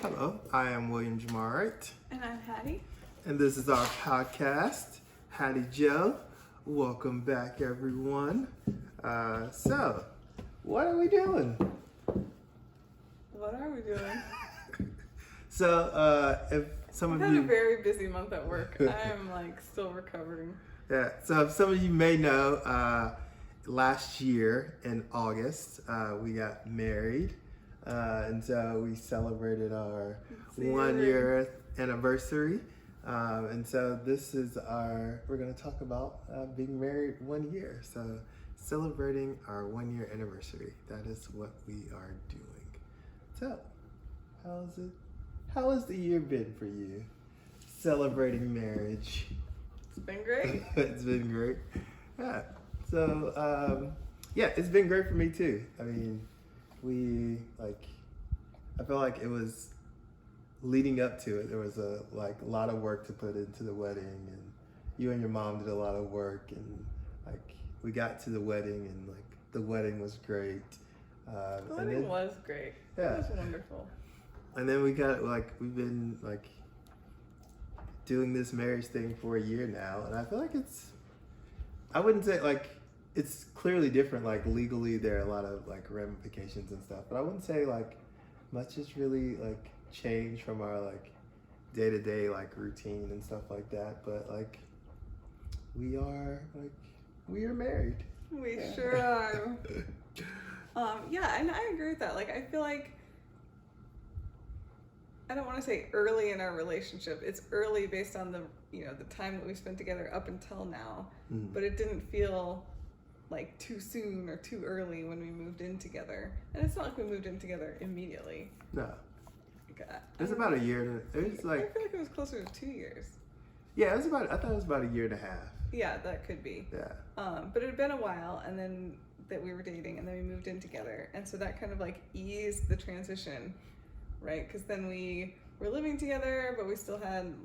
Hello, I am William Jamar Wright, And I'm Hattie. and this is our podcast, HattieJo. Welcome back, everyone. So, what are we doing? What are we doing? If some I've of had you, a very busy month at work. I'm still recovering. so if some of you may know, last year in August, we got married, and so we celebrated our 1 year anniversary. And so this is we're going to talk about being married 1 year. So celebrating our 1 year anniversary. That is what we are doing. So, how has the year been for you? Celebrating marriage. It's been great. It's been great. Yeah. So, it's been great for me too. I mean, I feel like it was leading up to it. There was a lot of work to put into the wedding, and you and your mom did a lot of work, and we got to the wedding, and the wedding was great. The wedding was great. Yeah. It was wonderful. And then we've been doing this marriage thing for a year now, and I feel like I wouldn't say it's clearly different. Legally, there are a lot of ramifications and stuff, but I wouldn't say much has really changed from our day-to-day routine and stuff like that. But we are married. We sure are. And I agree with that. I feel like I don't want to say early in our relationship. It's early based on the time that we spent together up until now. Mm. But it didn't feel too soon or too early when we moved in together. And it's not like we moved in together immediately. No. It was about a year. It was I feel like it was closer to 2 years. Yeah, I thought it was about a year and a half. Yeah, that could be. Yeah. But it had been a while, and then that we were dating, and then we moved in together, and so that kind of eased the transition, right? Because then we were living together, but we still had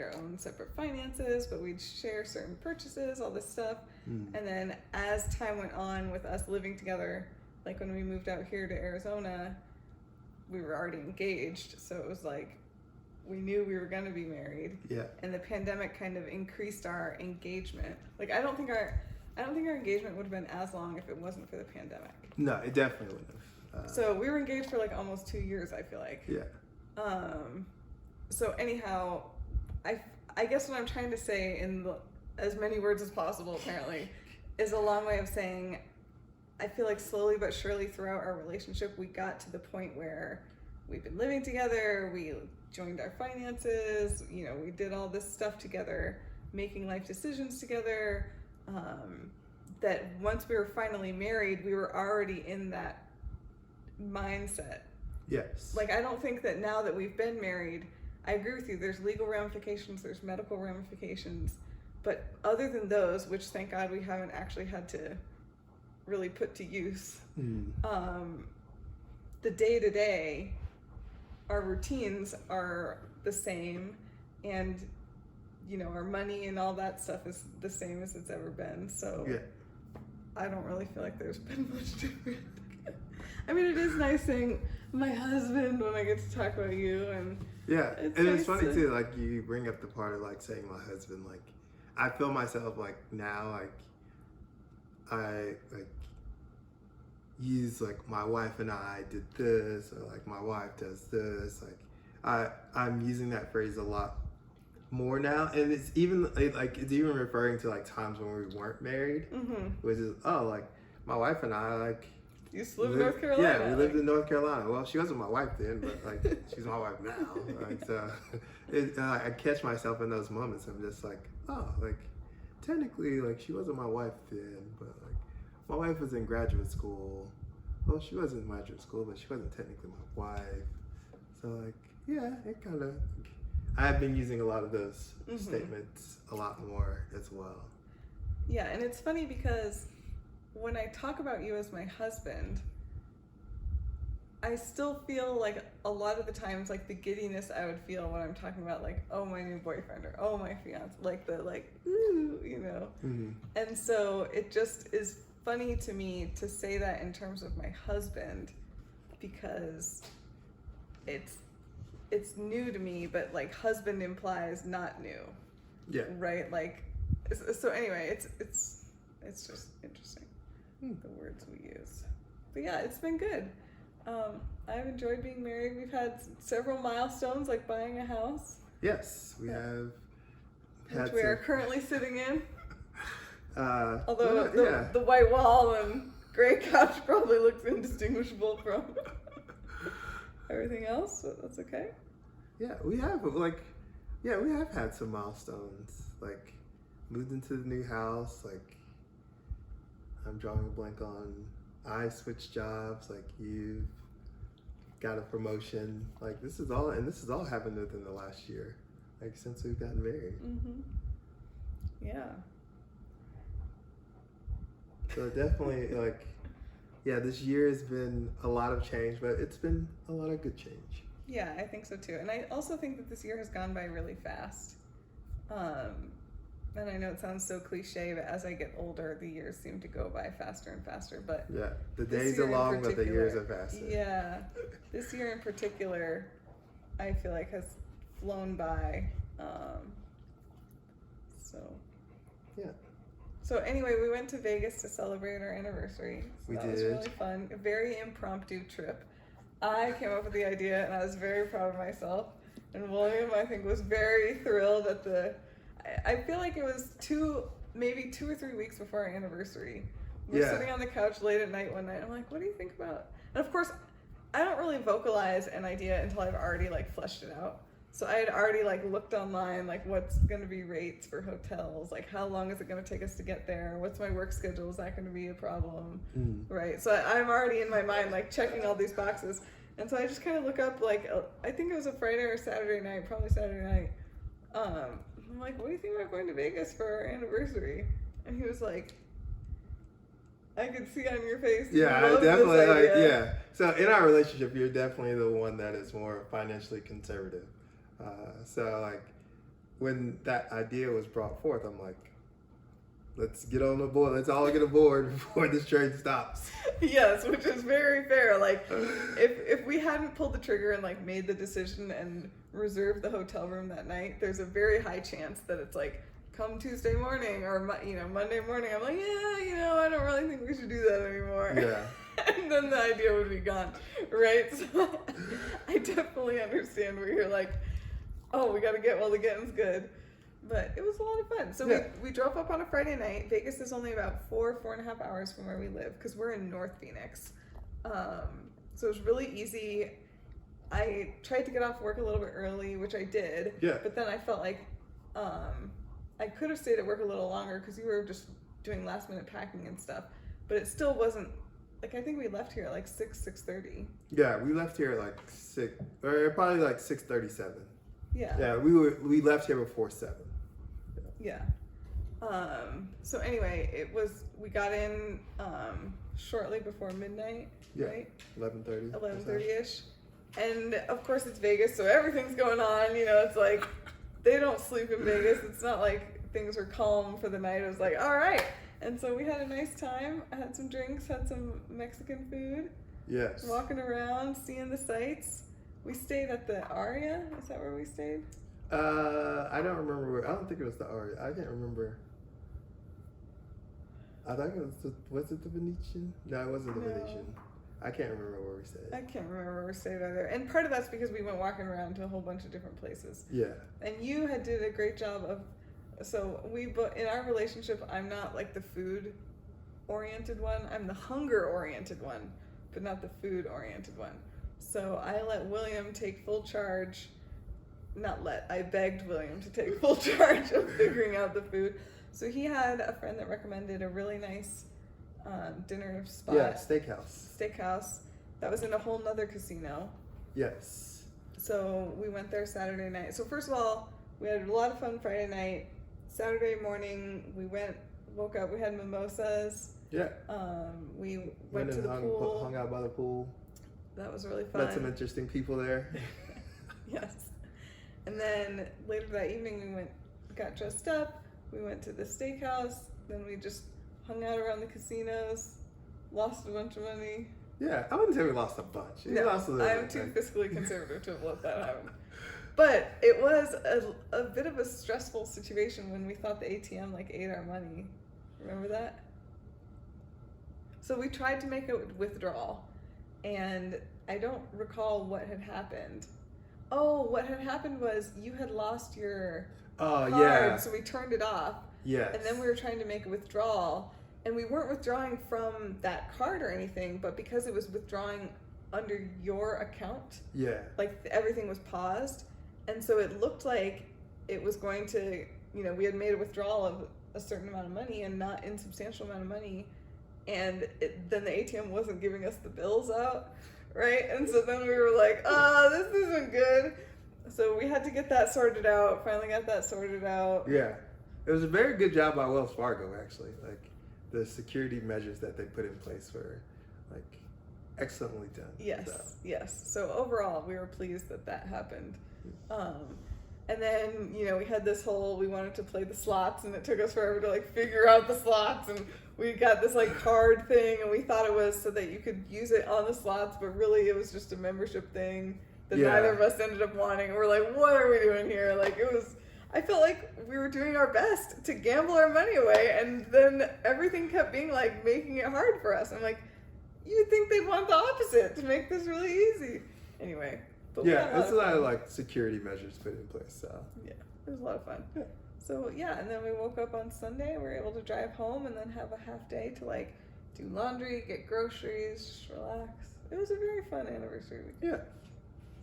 our own separate finances, but we'd share certain purchases, all this stuff. Mm. And then as time went on with us living together, when we moved out here to Arizona, we were already engaged, so it was we knew we were going to be married. Yeah. And the pandemic kind of increased our engagement. I don't think our engagement would have been as long if it wasn't for the pandemic. No, it definitely wouldn't have. So we were engaged for almost 2 years, I feel like. Yeah. So anyhow, I guess what I'm trying to say in as many words as possible, apparently, is a long way of saying I feel slowly but surely throughout our relationship, we got to the point where we've been living together, we joined our finances, we did all this stuff together, making life decisions together, that once we were finally married, we were already in that mindset. Yes. I don't think that now that we've been married, I agree with you, there's legal ramifications, there's medical ramifications, but other than those, which thank God we haven't actually had to really put to use, the day-to-day, our routines are the same, and our money and all that stuff is the same as it's ever been. So yeah. I don't really feel like there's been much different. I mean, it is nice saying my husband when I get to talk about you, and yeah, it's funny too. You bring up the part of saying my husband. I feel myself now I use my wife and I did this, or my wife does this. I'm using that phrase a lot more now, and it's even referring to times when we weren't married, which is my wife and I you used to live in North Carolina. Yeah, we lived in North Carolina. Well, she wasn't my wife then, but she's my wife now. I catch myself in those moments. I'm just technically she wasn't my wife then, but my wife was in graduate school. Well, she was in graduate school, but she wasn't technically my wife. So it kind of. I've been using a lot of those statements a lot more as well. Yeah, and it's funny because when I talk about you as my husband, I still feel a lot of the times the giddiness I would feel when I'm talking about oh, my new boyfriend, or oh, my fiance, ooh, Mm-hmm. And so it just is funny to me to say that in terms of my husband, because it's it's new to me, but like husband implies not new. Yeah. Right? Like, so anyway, it's just interesting, the words we use. But yeah, it's been good. I've enjoyed being married. We've had several milestones, like buying a house. Yes, we have had Which we are currently sitting in. Although the white wall and gray couch probably looks indistinguishable from everything else, but that's okay. Yeah, we have had some milestones. Like, moved into the new house. Like, I'm drawing a blank on. I switched jobs. Like, you got a promotion. Like, this is all happened within the last year. Like, since we've gotten married. Mm-hmm. Yeah. So definitely, like, yeah, this year has been a lot of change, but it's been a lot of good change. Yeah, I think so too. And I also think that this year has gone by really fast. And I know it sounds so cliche, but as I get older, the years seem to go by faster and faster. But yeah, the days are long, but the years are faster. Yeah, this year in particular, I feel like has flown by. Yeah. So anyway, we went to Vegas to celebrate our anniversary. So that was really fun. A very impromptu trip. I came up with the idea, and I was very proud of myself. And William, I think, was very thrilled at I feel like it was maybe 2 or 3 weeks before our anniversary. We were sitting on the couch late at night one night. I'm like, what do you think about? And of course, I don't really vocalize an idea until I've already like fleshed it out. So I had already like looked online, like what's going to be rates for hotels, like how long is it going to take us to get there? What's my work schedule? Is that going to be a problem? Right. So I'm already in my mind, like checking all these boxes. And so I just kind of look up, like, I think it was a Friday or Saturday night, probably Saturday night. I'm like, what do you think about going to Vegas for our anniversary? And he was like, I could see on your face. Yeah, I definitely, like, yeah. So in our relationship, you're definitely the one that is more financially conservative. So like when that idea was brought forth, I'm like, let's get on the board. Let's all get aboard before this train stops. Yes, which is very fair. Like if we hadn't pulled the trigger and like made the decision and reserved the hotel room that night, there's a very high chance that it's like, come Tuesday morning or Monday morning, I'm like, yeah, I don't really think we should do that anymore. Yeah. And then the idea would be gone, right? So I definitely understand where you're like, oh, we got to get while the getting's good. But it was a lot of fun. So we drove up on a Friday night. Vegas is only about 4.5 hours from where we live because we're in North Phoenix. So it was really easy. I tried to get off work a little bit early, which I did. Yeah. But then I felt like I could have stayed at work a little longer because you were just doing last minute packing and stuff. But it still wasn't, like, I think we left here at like 6:30. Yeah, we left here at like 6, or probably like 6:37. Yeah. Yeah, we left here before 7. Yeah. So anyway, we got in shortly before midnight, right? 11:30. 11:30ish. And of course it's Vegas, so everything's going on, it's like they don't sleep in Vegas. It's not like things were calm for the night. It was like, all right. And so we had a nice time. I had some drinks, had some Mexican food. Yes. Walking around, seeing the sights. We stayed at the Aria. Is that where we stayed? I don't remember. I don't think it was the Aria. I can't remember. I think it was it the Venetian? No, it wasn't the Venetian. I can't remember where we stayed. I can't remember where we stayed either. And part of that's because we went walking around to a whole bunch of different places. Yeah. And you did a great job of, in our relationship, I'm not like the food oriented one. I'm the hunger oriented one, but not the food oriented one. So I let William take full charge. I begged William to take full charge of figuring out the food. So he had a friend that recommended a really nice dinner spot. Yeah, steakhouse. That was in a whole nother casino. Yes. So we went there Saturday night. So first of all, we had a lot of fun Friday night. Saturday morning, we woke up, we had mimosas. Yeah. We went to the pool. Hung out by the pool. That was really fun. Met some interesting people there. Yes. And then later that evening, got dressed up. We went to the steakhouse. Then we just hung out around the casinos, lost a bunch of money. Yeah, I wouldn't say we lost a bunch. We No, lost a little I'm bit, too right? fiscally conservative to have let that happen. But it was a bit of a stressful situation when we thought the ATM like ate our money. Remember that? So we tried to make a withdrawal, and I don't recall what had happened. Oh, what had happened was you had lost your Oh, card, yeah. so we turned it off. Yes. And then we were trying to make a withdrawal, and we weren't withdrawing from that card or anything, but because it was withdrawing under your account, Yeah. like everything was paused, and so it looked like it was going to, we had made a withdrawal of a certain amount of money and not insubstantial amount of money, and then the ATM wasn't giving us the bills out, right? And so then we were like, oh, this isn't good. So we had to get that sorted out. Finally got that sorted out. Yeah. It was a very good job by Wells Fargo, actually. Like, the security measures that they put in place were, like, excellently done. Yes, So. yes. So overall, we were pleased that happened. And then, we had this we wanted to play the slots, and it took us forever to, like, figure out the slots, and we got this, like, card thing, and we thought it was so that you could use it on the slots, but really it was just a membership thing that neither of us ended up wanting. And we're like, what are we doing here? Like, I felt like we were doing our best to gamble our money away, and then everything kept being, like, making it hard for us. I'm like, you would think they'd want the opposite, to make this really easy. Anyway. But Yeah, it's a lot of, like, security measures put in place, so. Yeah, it was a lot of fun. Yeah. So, yeah, and then we woke up on Sunday. We were able to drive home and then have a half day to, like, do laundry, get groceries, just relax. It was a very fun anniversary week. Yeah.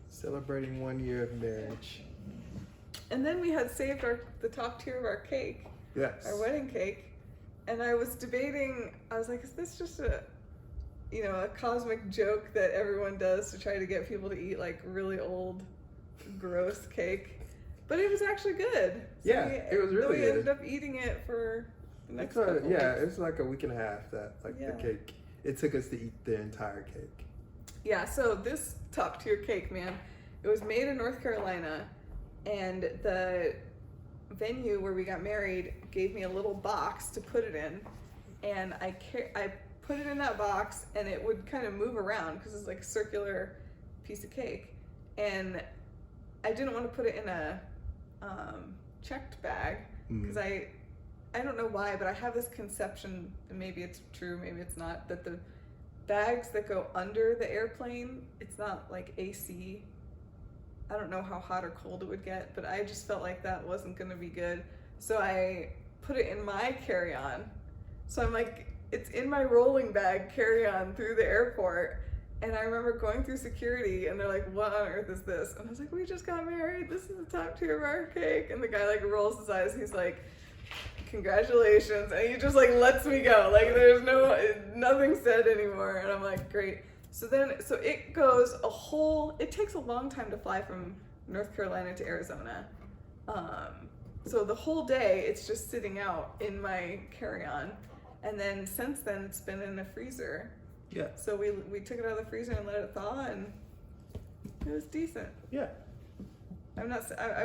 Celebrating 1 year of marriage. And then we had saved the top tier of our cake, Yes. our wedding cake. And I was debating, I was like, is this just a cosmic joke that everyone does to try to get people to eat, like, really old, gross cake? But it was actually good. So Yeah, it was really we good. ended up eating it for the next Yeah, couple it weeks. was like a week and a half that, like, Yeah. the cake. It took us to eat the entire cake. Yeah, so this top tier cake, man, it was made in North Carolina, and the venue where we got married gave me a little box to put it in, and I put it in that box, and it would kind of move around because it's like a circular piece of cake, and I didn't want to put it in a checked bag because I don't know why, but I have this conception, and maybe it's true, maybe it's not, that the bags that go under the airplane, it's not like AC. I don't know how hot or cold it would get, but I just felt like that wasn't going to be good. So I put it in my carry-on. So I'm like, it's in my rolling bag carry-on through the airport. And I remember going through security, and they're like, what on earth is this? And I was like, we just got married. This is the top tier of our cake. And the guy, like, rolls his eyes. He's like, congratulations. And he just, like, lets me go. Like, there's nothing said anymore. And I'm like, great. So it goes it takes a long time to fly from North Carolina to Arizona. So the whole day, it's just sitting out in my carry-on. And then since then, it's been in a freezer. Yeah. So we took it out of the freezer and let it thaw, and it was decent. Yeah. I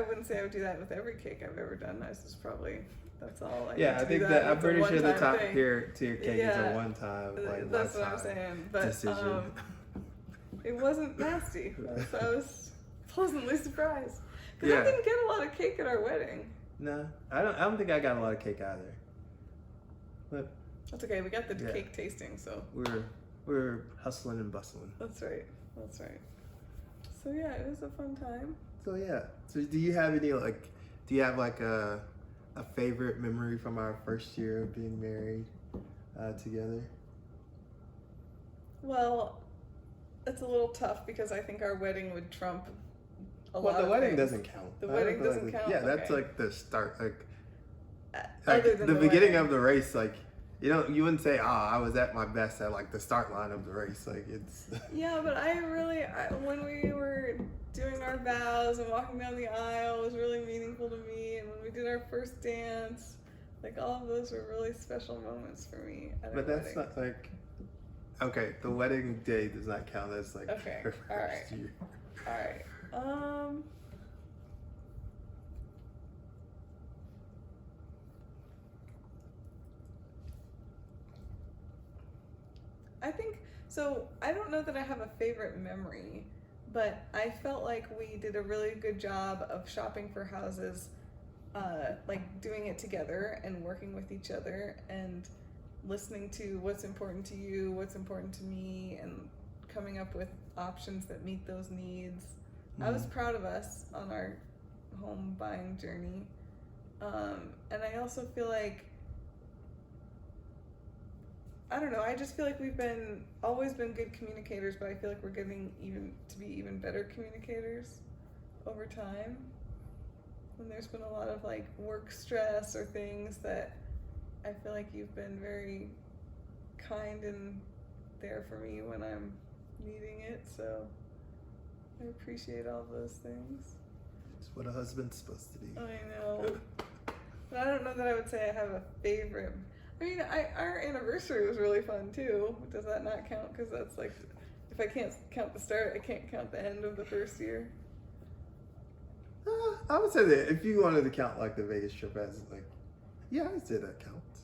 wouldn't say I would do that with every cake I've ever done. That's all. I think that I'm pretty sure the top tier cake is a one-time, like, that's what I'm saying. But decision. it wasn't nasty, so I was pleasantly surprised. Because Yeah. I didn't get a lot of cake at our wedding. No, I don't think I got a lot of cake either. But That's okay. We got the Yeah. cake tasting, so we're hustling and bustling. that's right. So yeah, it was a fun time. So yeah. So do you have any a favorite memory from our first year of being married together? Well, it's a little tough because I think our wedding would trump a lot Well, the of wedding things. doesn't count. The I wedding feel like doesn't count? Yeah, that's Okay. like the start, like Other than the beginning wedding. of the race. Like, you wouldn't say, I was at my best at, like, the start line of the race. Like, it's Yeah, but when we were doing our vows and walking down the aisle was really meaningful to me, and when we did our first dance, like, all of those were really special moments for me at our But that's wedding. not like, okay, the wedding day does not count as, like, Okay, your all right. first year. All right. I think So I don't know that I have a favorite memory, but I felt like we did a really good job of shopping for houses, like doing it together and working with each other and listening to what's important to you, what's important to me, and coming up with options that meet those needs. I was proud of us on our home buying journey. And I also feel like, I don't know, I just feel like we've always been good communicators, but I feel like we're getting to be even better communicators over time. And there's been a lot of like work stress or things that I feel like you've been very kind and there for me when I'm needing it, so I appreciate all those things. It's what a husband's supposed to be. I know. But I don't know that I would say I have a favorite. I mean, our anniversary was really fun too. Does that not count? Because that's like, if I can't count the start, I can't count the end of the first year. I would say that if you wanted to count like the Vegas trip as like, yeah, I'd say that counts.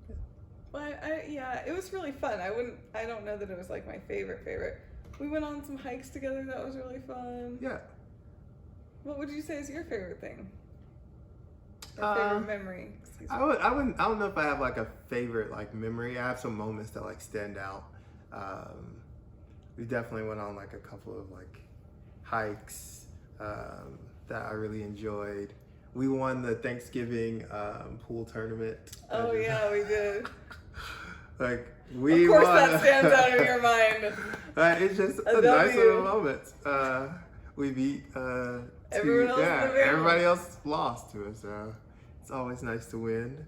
Yeah. Well, yeah, it was really fun. I don't know that it was like my favorite. We went on some hikes together. That was really fun. Yeah. What would you say is your favorite thing? Or favorite memory? Excuse me. I don't know if I have like a favorite like memory. I have some moments that like stand out. We definitely went on like a couple of like hikes that I really enjoyed. We won the Thanksgiving pool tournament. Oh yeah, we did. Like we of course won. That stands out in your mind. It's just a nice little moment. We beat everyone else. Yeah, everybody else lost to us. So it's always nice to win.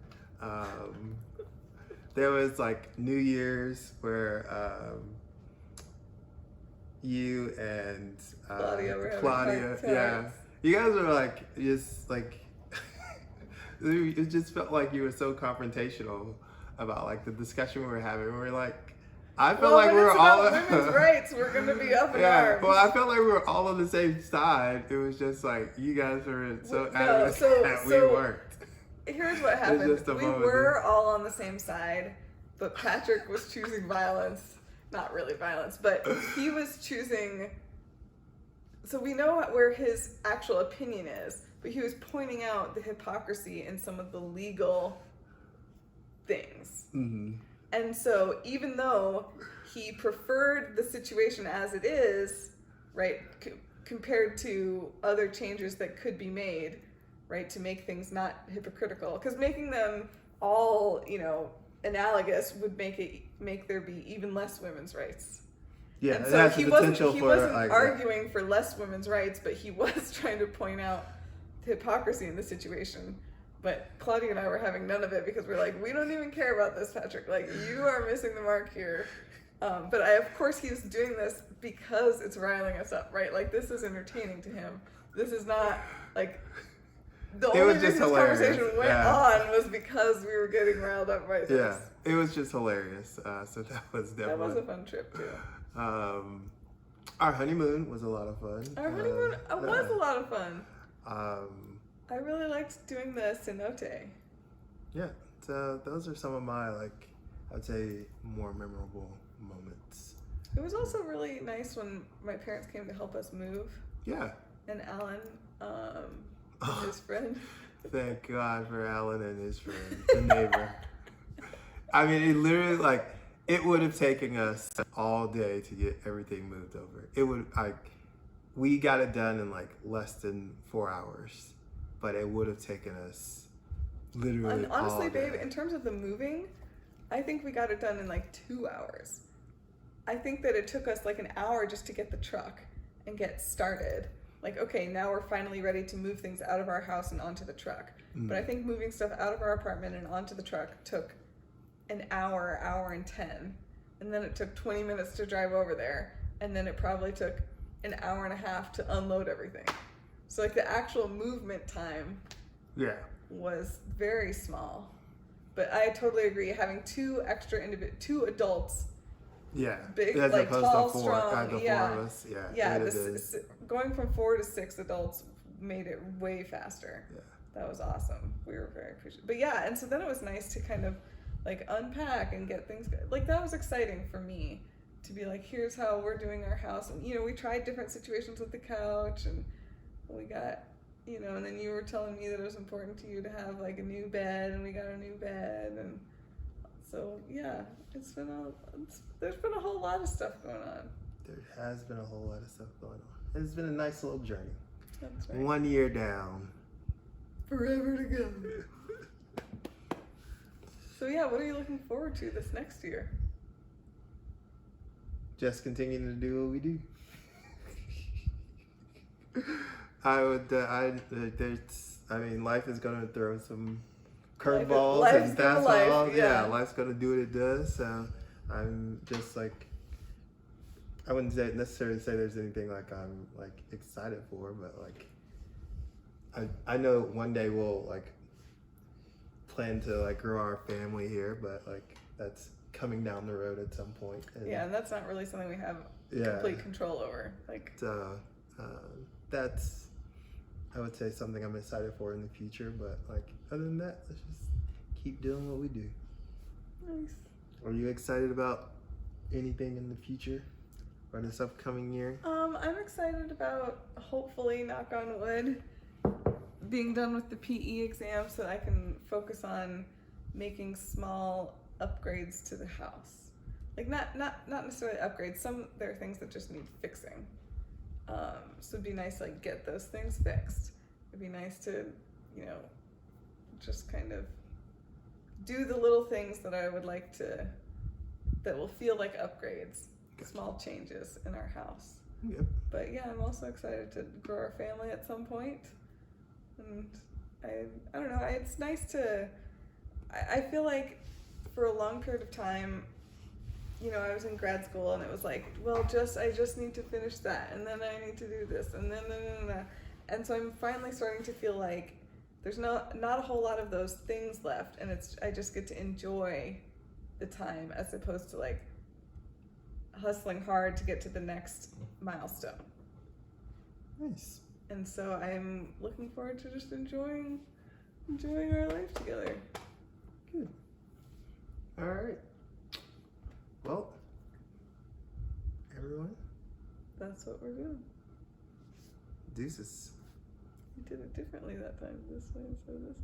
There was like New Year's where you and Claudia, yeah, you guys were like just like it just felt like you were so confrontational about like the discussion we were having. We were like, I felt like we were all women's rights. We're gonna be up in arms. Well, I felt like we were all on the same side. It was just like you guys were so adamant that we weren't. Here's what happened. We were all on the same side, but Patrick was choosing violence. Not really violence, but he was choosing. So we know where his actual opinion is, but he was pointing out the hypocrisy in some of the legal things. Mm-hmm. And so even though he preferred the situation as it is, right, compared to other changes that could be made, right, to make things not hypocritical, because making them all, analogous would make there be even less women's rights. Yeah, and so he wasn't like, arguing for less women's rights, but he was trying to point out the hypocrisy in the situation. But Claudia and I were having none of it because we're like, we don't even care about this, Patrick. Like, you are missing the mark here. But of course, he's doing this because it's riling us up, right? Like, this is entertaining to him. This is not, like, the only reason this conversation went on was because we were getting riled up by this. Yeah, it was just hilarious. So that was definitely... That was a fun trip, too. Our honeymoon was a lot of fun. Our honeymoon was a lot of fun. I really liked doing the cenote. Yeah, so those are some of my, like, I'd say more memorable moments. It was also really nice when my parents came to help us move. Yeah. And Alan, his friend. Thank God for Alan and his friend, the neighbor. I mean, it literally, like, it would have taken us all day to get everything moved over. It would, we got it done in, like, less than 4 hours. But it would have taken us literally honestly, all day. babe, in terms of the moving, I think we got it done in like 2 hours. I think that it took us like an hour just to get the truck and get started. Like, okay, now we're finally ready to move things out of our house and onto the truck. But I think moving stuff out of our apartment and onto the truck took an hour and 10. And then it took 20 minutes to drive over there. And then it probably took an hour and a half to unload everything. So like the actual movement time was very small. But I totally agree, having two adults, big, as like opposed tall, to 4, strong, the 4 of us, going from 4 to 6 adults made it way faster. Yeah. That was awesome. We were very appreciative. But yeah, and so then it was nice to kind of like unpack and get things, like that was exciting for me. to be like, here's how we're doing our house. And, we tried different situations with the couch, and we got, and then you were telling me that it was important to you to have like a new bed, and we got a new bed. And so, yeah, there's been a whole lot of stuff going on. There has been a whole lot of stuff going on. It's been a nice little journey. That's right. 1 year down. Forever to go. So yeah, what are you looking forward to this next year? Just continuing to do what we do. Life is gonna throw some curveballs and fastballs. Yeah, life's gonna do what it does. So I'm just like, I wouldn't necessarily say there's anything like I'm like excited for, but like I know one day we'll like plan to like grow our family here, but like that's coming down the road at some point. And that's not really something we have complete control over. Like, so that's, I would say, something I'm excited for in the future. But like other than that, let's just keep doing what we do. Nice. Are you excited about anything in the future or this upcoming year? I'm excited about, hopefully, knock on wood, being done with the PE exam so that I can focus on making small upgrades to the house. Like not necessarily upgrades. There are things that just need fixing. So it'd be nice to like get those things fixed. It'd be nice to, just kind of do the little things that I would like to, that will feel like upgrades, small changes in our house. Yeah. But yeah, I'm also excited to grow our family at some point. And I don't know, it's nice to, I feel like for a long period of time, I was in grad school and it was like, well, I just need to finish that, and then I need to do this, and then, and so I'm finally starting to feel like there's not a whole lot of those things left, and I just get to enjoy the time as opposed to like hustling hard to get to the next milestone. Nice. And so I'm looking forward to just enjoying our life together. Good. All right. Well, everyone, that's what we're doing. deuces. We did it differently that time. This way instead of this.